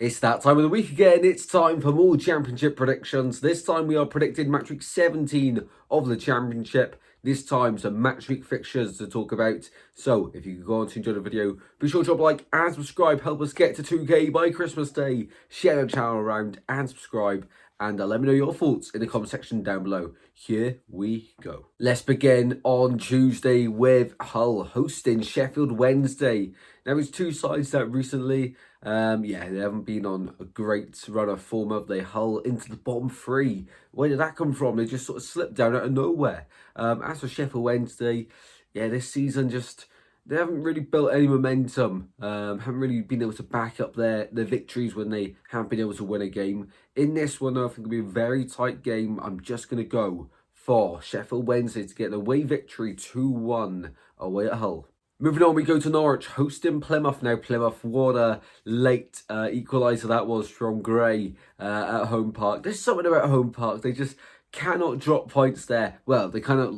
It's that time of the week again. It's time for more championship predictions. This time we are predicting match week 17 of the championship. This time some match week fixtures to talk about. So if you could go on to enjoy the video, be sure to drop a like and subscribe. Help us get to 2K by Christmas Day. Share the channel around and subscribe. And let me know your thoughts in the comment section down below. Here we go. Let's begin on Tuesday with Hull hosting Sheffield Wednesday. Now, it's two sides that recently, they haven't been on a great run of form, have they? Hull into the bottom three. Where did that come from? They just sort of slipped down out of nowhere. As for Sheffield Wednesday, this season they haven't really built any momentum, haven't really been able to back up their victories when they have been able to win a game. In this one, though, I think it'll be a very tight game. I'm just going to go for Sheffield Wednesday to get an away victory 2-1 away at Hull. Moving on, we go to Norwich, hosting Plymouth. Now, Plymouth, what a late equaliser that was from Gray at home park. There's something about home park. They just cannot drop points there. Well, they cannot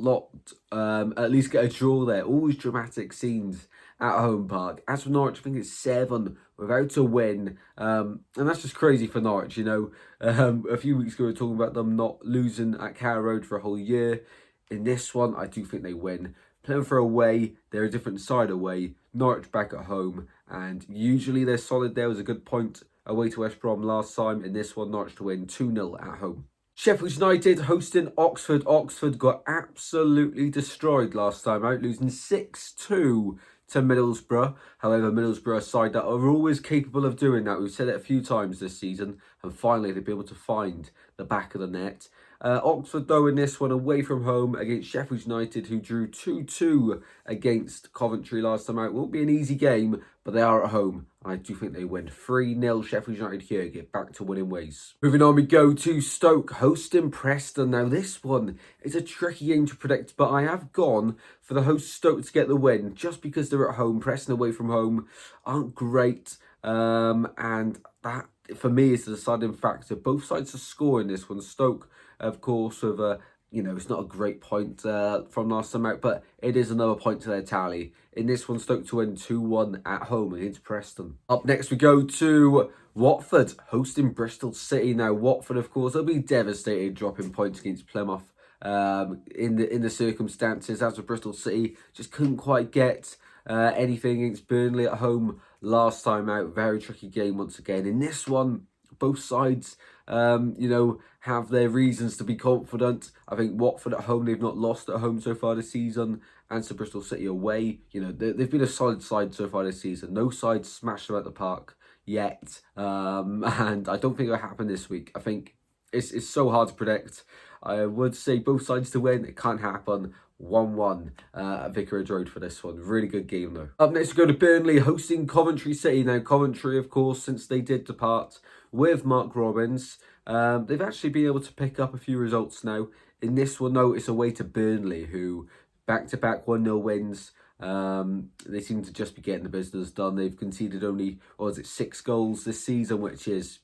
at least get a draw there. Always dramatic scenes at home park. As for Norwich, I think it's 7 without a win. And that's just crazy for Norwich, you know. A few weeks ago, we were talking about them not losing at Carrow Road for a whole year. In this one, I do think they win. Plymouth are away, they're a different side away. Norwich back at home, and usually they're solid. There was a good point away to West Brom last time. In this one, Norwich to win 2-0 at home. Sheffield United hosting Oxford. Oxford got absolutely destroyed last time out, losing 6-2 to Middlesbrough. However, Middlesbrough, a side that are always capable of doing that. We've said it a few times this season, and finally they'll be able to find the back of the net. Oxford, though, in this one, away from home against Sheffield United, who drew 2-2 against Coventry last time out. Won't be an easy game, but they are at home. I do think they win 3-0. Sheffield United here get back to winning ways. Moving on, we go to Stoke hosting Preston. Now, this one is a tricky game to predict, but I have gone for the host Stoke to get the win just because they're at home. Preston away from home aren't great, and that, for me, is the deciding factor. Both sides are scoring this one. Stoke, of course, with it's not a great point from last time out, but it is another point to their tally. In this one, Stoke to win 2-1 at home against Preston. Up next, we go to Watford hosting Bristol City. Now, Watford, of course, they'll be devastated dropping points against Plymouth in the circumstances. As for Bristol City, just couldn't quite get anything against Burnley at home last time out. Very tricky game once again. In this one, both sides, have their reasons to be confident. I think Watford at home, they've not lost at home so far this season. And so Bristol City away, they've been a solid side so far this season. No side smashed them at the park yet. And I don't think it'll happen this week. I think it's so hard to predict. I would say both sides to win. It can't happen. 1-1 at Vicarage Road for this one. Really good game, though. Up next, we go to Burnley hosting Coventry City. Now, Coventry, of course, since they did depart with Mark Robbins, they've actually been able to pick up a few results now. In this one, though, it's away to Burnley, who back-to-back 1-0 wins. They seem to just be getting the business done. They've conceded only, 6 goals this season, which is,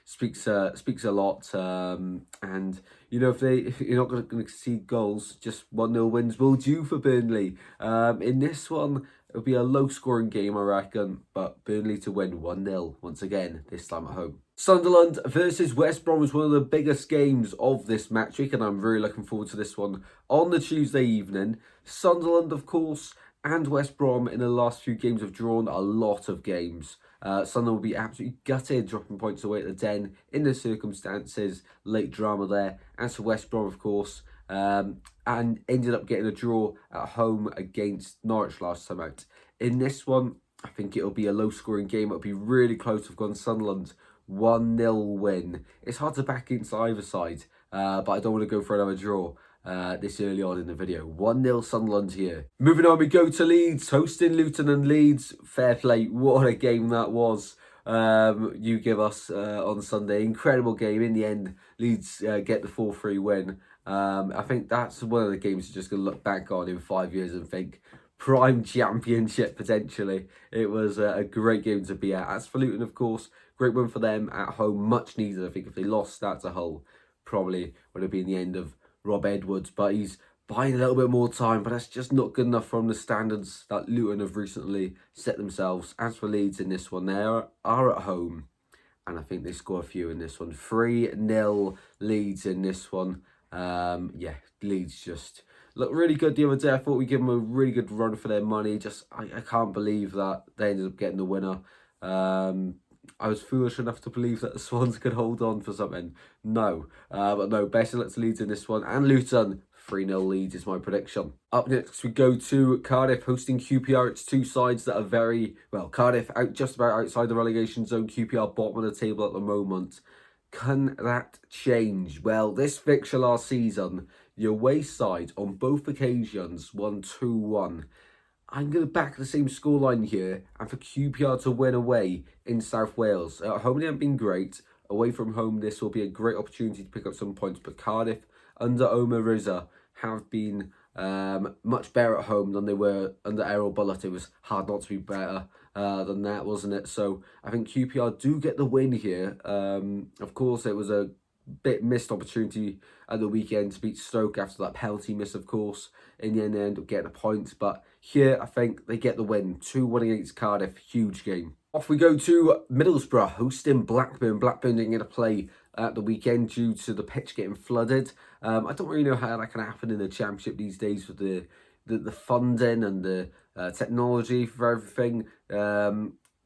speaks a lot. And if you're not going to concede goals, just 1-0 wins will do for Burnley. In this one, it'll be a low-scoring game, I reckon, but Burnley to win 1-0 once again, this time at home. Sunderland versus West Brom was one of the biggest games of this match week, and I'm really looking forward to this one on the Tuesday evening. Sunderland, of course, and West Brom in the last few games have drawn a lot of games. Sunderland will be absolutely gutted, dropping points away at the Den in the circumstances. Late drama there. As for West Brom, of course, and ended up getting a draw at home against Norwich last time out. In this one, I think it'll be a low-scoring game. It'll be really close. I've gone Sunderland 1-0 win. It's hard to back against either side, but I don't want to go for another draw this early on in the video. 1-0 Sunderland here. Moving on, we go to Leeds, hosting Luton, and Leeds, fair play. What a game that was. You give us on Sunday. Incredible game. In the end, Leeds get the 4-3 win. I think that's one of the games you're just going to look back on in 5 years and think, prime championship potentially. It was a great game to be at. As for Luton, of course, great win for them at home. Much needed. I think if they lost that to Hull, probably would have been the end of Rob Edwards. But he's buying a little bit more time, but that's just not good enough from the standards that Luton have recently set themselves. As for Leeds in this one, they are at home, and I think they score a few in this one. 3-0 Leeds in this one. Yeah, Leeds just looked really good the other day. I thought we'd give them a really good run for their money. I can't believe that they ended up getting the winner. I was foolish enough to believe that the Swans could hold on for something. No. But no, best of luck to Leeds in this one. And Luton, 3-0 Leeds is my prediction. Up next, we go to Cardiff hosting QPR. It's two sides that are very, well, Cardiff out just about outside the relegation zone. QPR bottom of the table at the moment. Can that change? Well, this fixture last season, the away side on both occasions won 2-1. I'm going to back the same scoreline here and for QPR to win away in South Wales. At home, they haven't been great. Away from home, this will be a great opportunity to pick up some points. But Cardiff, under Omar Rizza, have been much better at home than they were under Errol Bullitt. It was hard not to be better than that, wasn't it? So I think QPR do get the win here. Of course, it was a bit missed opportunity at the weekend to beat Stoke after that penalty miss, of course. In the end, they end up getting a point. But here, I think they get the win. 2-1 against Cardiff. Huge game. Off we go to Middlesbrough, hosting Blackburn. Blackburn didn't get a play at the weekend due to the pitch getting flooded. I don't really know how that can happen in the Championship these days with the funding and the technology for everything.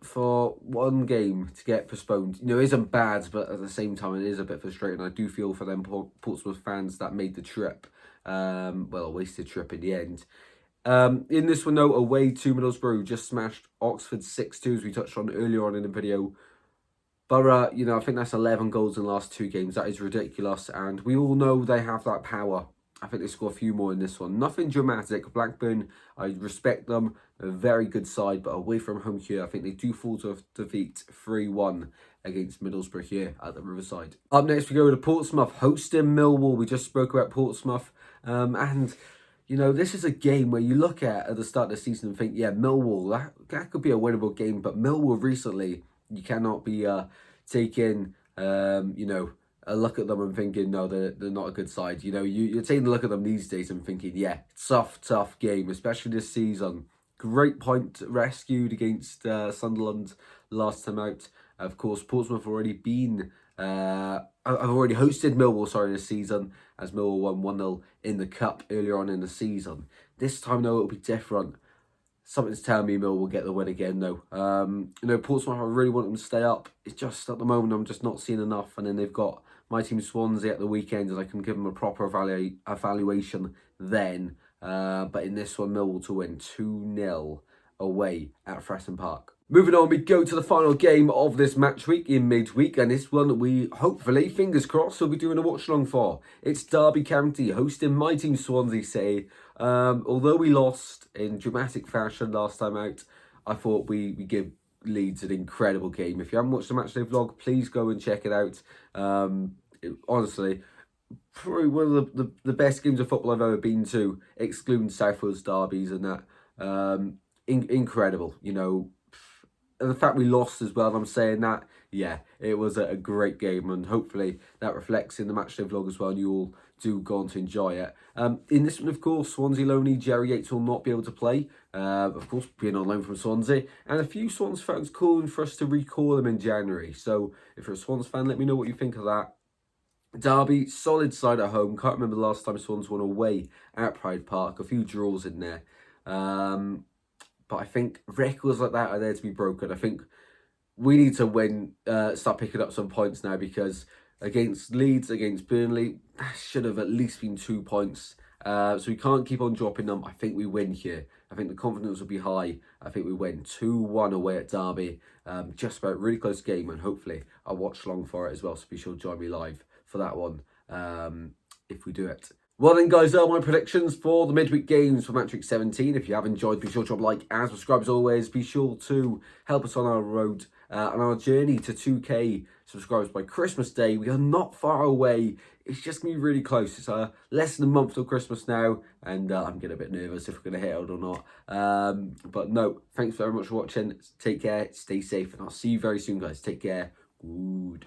For one game to get postponed, isn't bad, but at the same time, it is a bit frustrating. I do feel for them Portsmouth fans that made the trip. Well, a wasted trip in the end. In this one, though, away to Middlesbrough, just smashed Oxford 6-2, as we touched on earlier on in the video. Borough, I think that's 11 goals in the last two games. That is ridiculous, and we all know they have that power. I think they score a few more in this one. Nothing dramatic. Blackburn, I respect them. A very good side, but away from home here, I think they do fall to defeat 3-1 against Middlesbrough here at the Riverside. Up next, we go to Portsmouth, hosting Millwall. We just spoke about Portsmouth. And, this is a game where you look at the start of the season and think, yeah, Millwall, that could be a winnable game. But Millwall recently, you cannot be taking, a look at them and thinking, no, they're not a good side. You're taking a look at them these days and thinking, yeah, tough game, especially this season. Great point rescued against Sunderland last time out. Of course, Portsmouth have already been, I've already hosted Millwall, this season, as Millwall won 1-0 in the Cup earlier on in the season. This time, though, it'll be different. Something's telling me Mill will get the win again, though. Portsmouth, I really want them to stay up. It's just, at the moment, I'm just not seeing enough. And then they've got my team Swansea at the weekend, and I can give them a proper evaluation then. But in this one, Millwall to win 2-0 away at Fratton Park. Moving on, we go to the final game of this match week in midweek, and this one we hopefully, fingers crossed, will be doing a watch along for. It's Derby County hosting my team Swansea City. Although we lost in dramatic fashion last time out, I thought we give Leeds an incredible game. If you haven't watched the matchday vlog, please go and check it out. Honestly, probably one of the best games of football I've ever been to, excluding South Wales derbies and that. Incredible, And the fact we lost as well, I'm saying that, yeah, it was a great game, and hopefully that reflects in the matchday vlog as well, and you all do go on to enjoy it. In this one, of course, Swansea loanee Jerry Yates will not be able to play, of course, being on loan from Swansea, and a few Swans fans calling for us to recall him in January. So if you're a Swans fan, let me know what you think of that. Derby, solid side at home. Can't remember the last time Swans won away at Pride Park. A few draws in there. But I think records like that are there to be broken. I think we need to win, start picking up some points now, because against Leeds, against Burnley, that should have at least been 2 points. So we can't keep on dropping them. I think we win here. I think the confidence will be high. I think we win 2-1 away at Derby. Just about a really close game, and hopefully I'll watch along for it as well. So be sure to join me live for that one if we do it. Well then, guys, there are my predictions for the midweek games for match week 17. If you have enjoyed, be sure to drop a like and subscribe as always. Be sure to help us on our road, on our journey to 2K subscribers by Christmas Day. We are not far away. It's just going to be really close. It's less than a month till Christmas now, and I'm getting a bit nervous if we're going to hit it or not. But no, thanks very much for watching. Take care, stay safe, and I'll see you very soon, guys. Take care. Good.